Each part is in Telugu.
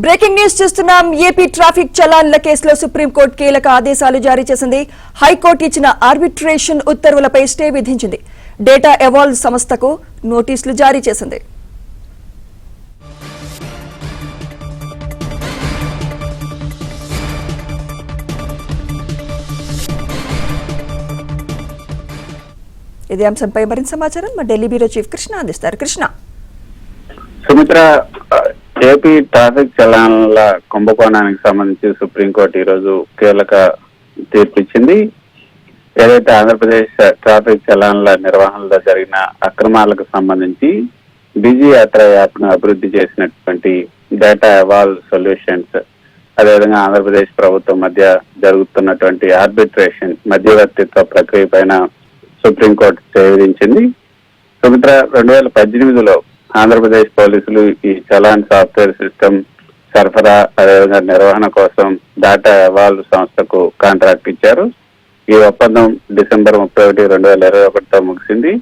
బ్రేకింగ్ న్యూస్ చూస్తున్నాం. ఏపీ ట్రాఫిక్ చలాన్ల కేసులో సుప్రీంకోర్టు కీలక ఆదేశాలు జారీ చేసింది. హైకోర్టు ఇచ్చిన ఆర్బిట్రేషన్ ఉత్తర్వులపై స్టే విధించింది. డేటా ఎవాల్వ్ సంస్థకు నోటీసులు జారీ చేసింది. ఇదే అంశంపై మరింత సమాచారం మా ఢిల్లీ బ్యూరో చీఫ్ కృష్ణ అందిస్తారు. కృష్ణ. సుమిత్ర, ఏపీ ట్రాఫిక్ చలాన్ల కుంభకోణానికి సంబంధించి సుప్రీంకోర్టు ఈరోజు కీలక తీర్పు ఇచ్చింది. ఏదైతే ఆంధ్రప్రదేశ్ ట్రాఫిక్ చలాన్ల నిర్వహణలో జరిగిన అక్రమాలకు సంబంధించి బిజీ యాత్ర యాప్ ను అభివృద్ధి చేసినటువంటి డేటా ఎవాల్వ్ సొల్యూషన్స్, అదేవిధంగా ఆంధ్రప్రదేశ్ ప్రభుత్వం మధ్య జరుగుతున్నటువంటి ఆర్బిట్రేషన్ మధ్యవర్తిత్వ ప్రక్రియ పైన సుప్రీంకోర్టు విధించింది. సుమిత్ర, 2018లో ఆంధ్రప్రదేశ్ పోలీసులు ఈ చలాన్ సాఫ్ట్వేర్ సిస్టమ్ సరఫరా అదేవిధంగా నిర్వహణ కోసం డేటా ఎవాల్వ్ సంస్థకు కాంట్రాక్ట్ ఇచ్చారు. ఈ ఒప్పందం డిసెంబర్ 31, 2021తో ముగిసింది.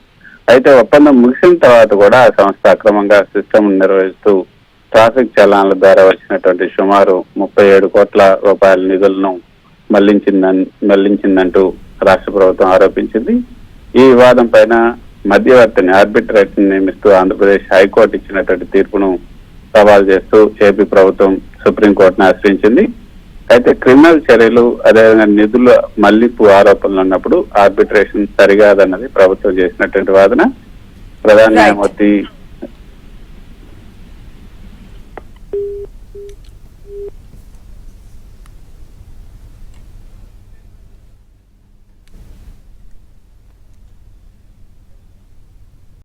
అయితే ఒప్పందం ముగిసిన తర్వాత కూడా ఆ సంస్థ అక్రమంగా సిస్టమ్ నిర్వహిస్తూ ట్రాఫిక్ చలాన్ల ద్వారా వచ్చినటువంటి సుమారు 37 కోట్ల రూపాయల నిధులను మళ్లించిందంటూ రాష్ట్ర ప్రభుత్వం ఆరోపించింది. ఈ వివాదం పైన మధ్యవర్తిని ఆర్బిట్రేటర్ని నియమిస్తూ ఆంధ్రప్రదేశ్ హైకోర్టు ఇచ్చినటువంటి తీర్పును సవాల్ చేస్తూ ఏపీ ప్రభుత్వం సుప్రీంకోర్టును ఆశ్రయించింది. అయితే క్రిమినల్ చర్యలు అదేవిధంగా నిధుల మళ్లింపు ఆరోపణలు ఉన్నప్పుడు ఆర్బిట్రేషన్ సరికాదన్నది ప్రభుత్వం చేసినటువంటి వాదన. ప్రధాన న్యాయమూర్తి